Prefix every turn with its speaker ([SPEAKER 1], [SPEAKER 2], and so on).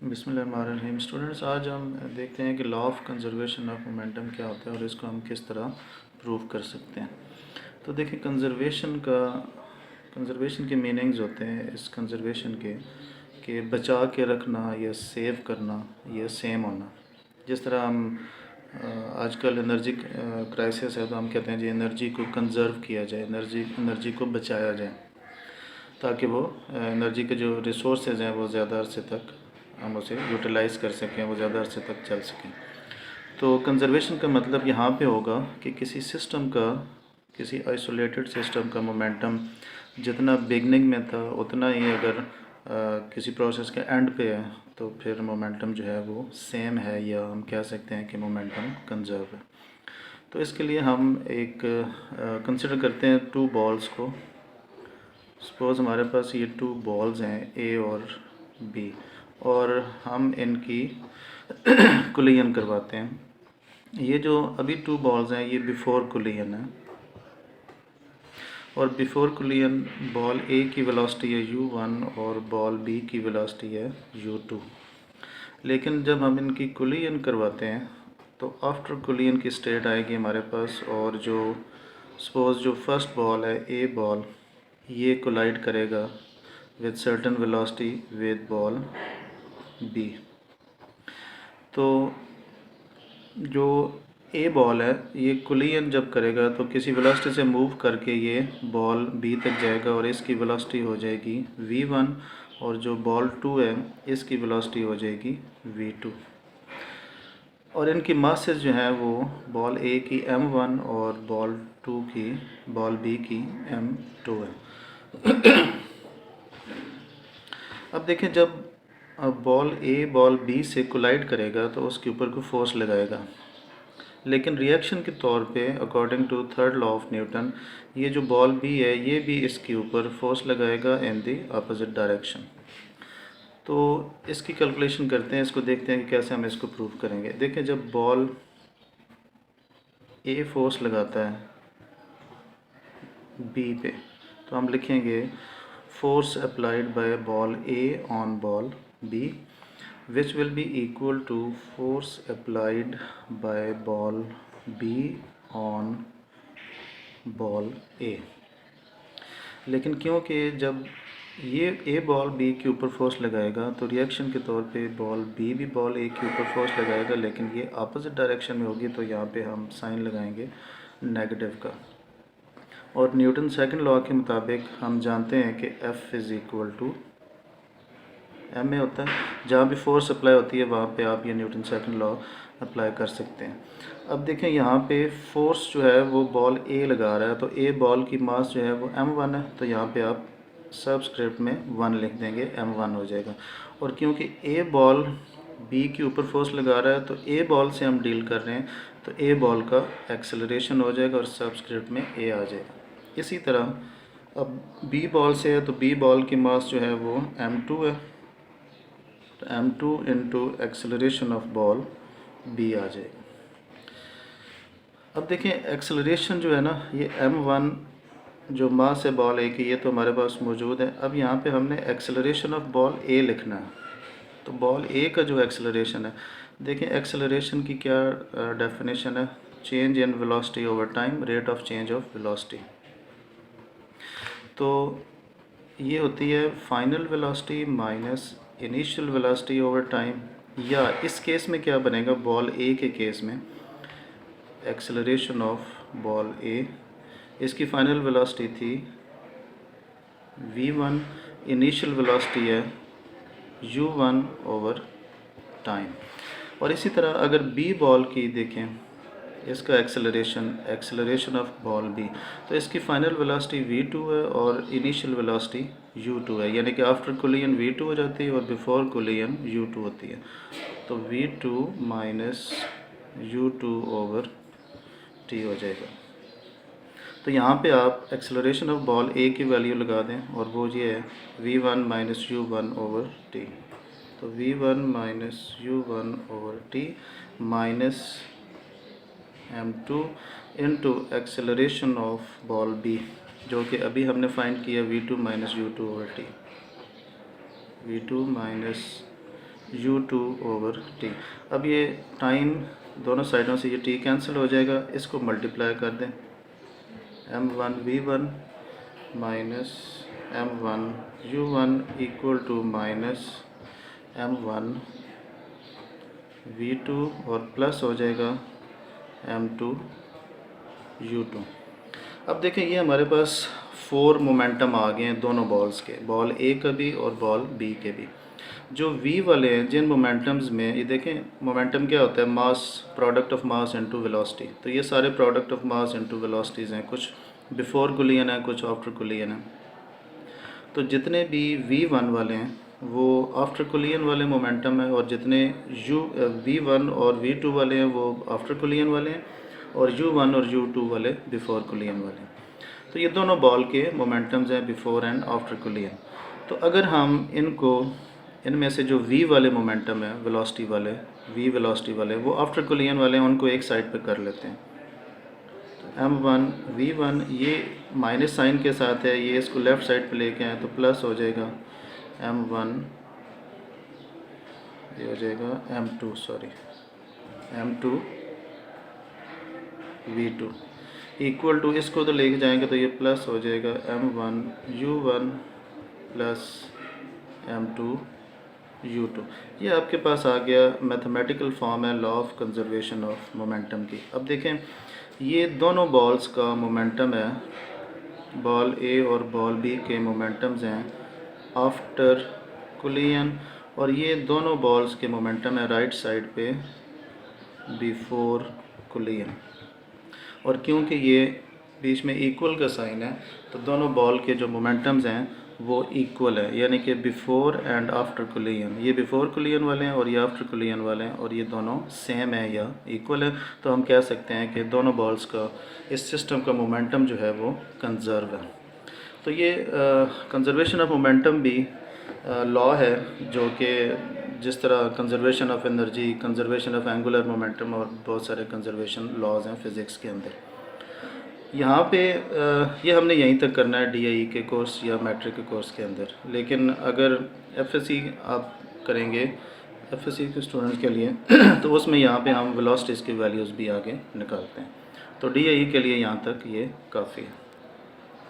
[SPEAKER 1] बिस्मिल्लाहिर्रहमानिर्रहीम। स्टूडेंट्स, आज हम देखते हैं कि law of conservation of momentum क्या होता है और इसको हम किस तरह प्रूव कर सकते हैं। तो देखिए, कंजर्वेशन के मीनिंग्स होते हैं इस कंजर्वेशन के कि बचा के रखना या सेव करना या सेम होना। जिस तरह हम आजकल एनर्जी क्राइसिस है, तो हम कहते हैं जी एनर्जी को कंजर्व किया जाए, एनर्जी को बचाया जाए, ताकि वो एनर्जी के जो रिसोर्सेज हैं वो ज़्यादा अरसे तक हम उसे यूटिलाइज़ कर सकें, वो ज़्यादा अरसे तक चल सकें। तो कंजर्वेशन का मतलब यहाँ पे होगा कि किसी सिस्टम का, किसी आइसोलेटेड सिस्टम का मोमेंटम जितना बिगनिंग में था उतना ही अगर किसी प्रोसेस के एंड पे है तो फिर मोमेंटम जो है वो सेम है, या हम कह सकते हैं कि मोमेंटम कंजर्व है। तो इसके लिए हम एक कंसिडर करते हैं टू बॉल्स को। सपोज़ हमारे पास ये टू बॉल्स हैं, ए और बी, और हम इनकी कुलियन करवाते हैं। ये जो अभी टू बॉल्स हैं ये बिफोर कुलियन है, और बिफोर कुलियन बॉल ए की वेलोसिटी है u1 और बॉल बी की वेलोसिटी है u2। लेकिन जब हम इनकी कुलियन करवाते हैं तो आफ्टर कुलियन की स्टेट आएगी हमारे पास, और जो सपोज़ जो फर्स्ट बॉल है ए बॉल, ये कोलाइड करेगा with certain velocity with ball B. तो जो ए बॉल है ये कुलियन जब करेगा तो किसी वेलोसिटी से मूव करके ये बॉल बी तक जाएगा और इसकी वेलोसिटी हो जाएगी v1, और जो बॉल 2 है इसकी वेलोसिटी हो जाएगी v2। और इनकी मासेस जो हैं वो बॉल ए की m1 और बॉल बी की m2 है। अब देखें, जब बॉल ए बॉल बी से कोलाइड करेगा तो उसके ऊपर कोई फोर्स लगाएगा, लेकिन रिएक्शन के तौर पे according to third law of Newton ये जो बॉल बी है ये भी इसके ऊपर फोर्स लगाएगा इन द अपोजिट डायरेक्शन। तो इसकी कैलकुलेशन करते हैं, इसको देखते हैं कि कैसे हम इसको प्रूव करेंगे। देखें, जब बॉल ए फोर्स लगाता है बी पे तो हम लिखेंगे force applied by ball A on ball B which will be equal to force applied by ball B on ball A। लेकिन क्योंकि जब ये ए बॉल बी के ऊपर फोर्स लगाएगा तो रिएक्शन के तौर पे बॉल बी भी बॉल ए के ऊपर फोर्स लगाएगा, लेकिन ये अपोजिट डायरेक्शन में होगी, तो यहाँ पे हम साइन लगाएंगे नेगेटिव का। और न्यूटन सेकंड लॉ के मुताबिक हम जानते हैं कि F is equal to M में होता है। जहाँ भी फोर्स अप्लाई होती है वहाँ पे आप ये न्यूटन सेकंड लॉ अप्लाई कर सकते हैं। अब देखें, यहाँ पे फोर्स जो है वो बॉल ए लगा रहा है, तो ए बॉल की मास जो है वो m1 है, तो यहाँ पे आप सबस्क्रिप्ट में 1 लिख देंगे, m1 हो जाएगा। और क्योंकि ए बॉल बी के ऊपर फोर्स लगा रहा है तो ए बॉल से हम डील कर रहे हैं, तो ए बॉल का एक्सेलरेशन हो जाएगा और सबस्क्रिप्ट में ए आ जाएगा। इसी तरह अब बी बॉल से है तो बी बॉल की मास जो है वो m2 है, तो m2 into acceleration of ball b आ जाएगा। अब देखें, एक्सेलरेशन जो है ना, ये m1 जो मास है बॉल ए की, ये तो हमारे पास मौजूद है। अब यहाँ पे हमने एक्सेलरेशन ऑफ बॉल ए लिखना है, तो बॉल ए का जो एक्सेलरेशन है, देखें एक्सेलरेशन की क्या डेफिनेशन है, change in velocity over time, rate of change of velocity. तो ये होती है final velocity minus initial velocity over time, या इस केस में क्या बनेगा, बॉल ए के केस में एक्सेलरेशन ऑफ बॉल ए, इसकी फाइनल वेलोसिटी थी v1, इनिशियल वेलोसिटी है u1 ओवर टाइम। और इसी तरह अगर बी बॉल की देखें, इसका एक्सेलरेशन ऑफ बॉल बी, तो इसकी फाइनल वेलोसिटी v2 है और इनिशियल वेलोसिटी u2 है, यानी कि आफ्टर कुलियन v2 हो जाती है और बिफोर कुलियन u2 होती है। तो v2 minus u2 over t हो जाएगा। तो यहाँ पे आप एक्सेलरेशन ऑफ बॉल ए की वैल्यू लगा दें, और वो ये है v1 minus u1 over t। तो v1 minus u1 over t minus m2 into acceleration of ball b, जो कि अभी हमने फाइंड किया v2 minus u2 over t, v2 minus u2/t। अब ये टाइम दोनों साइडों से ये t कैंसिल हो जाएगा, इसको मल्टीप्लाई कर दें, m1v1 minus m1u1 equal to minus m1v2 और प्लस हो जाएगा m2u2। अब देखें ये हमारे पास 4 मोमेंटम आ गए हैं दोनों बॉल्स के, बॉल ए का भी और बॉल बी के भी। जो v वाले हैं जिन मोमेंटम्स में, ये देखें मोमेंटम क्या होता है, mass, product of mass into velocity. तो ये सारे product of mass into velocities हैं, कुछ बिफोर कुलियन है, कुछ आफ्टर कुलियन है। तो जितने भी v1 वाले हैं वो आफ्टर कुलियन वाले मोमेंटम है, और जितने v1 और v2 वाले हैं वो आफ्टर कुलियन वाले हैं, और u1 और u2 वाले बिफोर कुलियन वाले हैं। तो ये दोनों बॉल के मोमेंटम्स हैं बिफोर एंड आफ्टर कुलियन। तो अगर हम इनमें से जो v वाले मोमेंटम है, वेलोसिटी वाले, v वेलोसिटी वाले, वो आफ्टर कुलियन वाले हैं, उनको एक साइड पे कर लेते हैं। m1 v1 ये माइनस साइन के साथ है, ये इसको लेफ़्ट साइड पे लेके आए तो प्लस हो जाएगा m1, ये हो जाएगा m2 m2 v2 equal to, इसको तो लेके जाएंगे तो ये प्लस हो जाएगा m1 u1 plus m2 u2। ये आपके पास आ गया मैथमेटिकल फॉर्म है law of conservation of momentum की। अब देखें ये दोनों बॉल्स का मोमेंटम है, बॉल ए और बॉल बी के मोमेंटम्स हैं आफ्टर कुलियन, और ये दोनों बॉल्स के मोमेंटम है राइट साइड पे बिफोर कुलियन। और क्योंकि ये बीच में इक्वल का साइन है तो दोनों बॉल के जो मोमेंटम्स हैं वो इक्वल है, यानी कि बिफोर एंड आफ्टर कुलियन, ये बिफोर कुलियन वाले हैं और ये आफ्टर कुलियन वाले हैं, और ये दोनों सेम है या इक्वल है। तो हम कह सकते हैं कि दोनों बॉल्स का, इस सिस्टम का मोमेंटम जो है वो कंजर्व है। तो ये कंजर्वेशन ऑफ मोमेंटम भी लॉ है, जो कि जिस तरह conservation of energy, conservation of angular momentum और बहुत सारे कंजर्वेशन लॉज हैं फ़िज़िक्स के अंदर। यहाँ पे ये हमने यहीं तक करना है DIE के कोर्स या मैट्रिक के कोर्स के अंदर। लेकिन अगर FSC आप करेंगे, FSC के स्टूडेंट्स के लिए तो उसमें यहाँ पे हम वेलोसिटीज़ की वैल्यूज़ भी आगे निकालते हैं। तो DIE के लिए यहाँ तक ये काफ़ी है।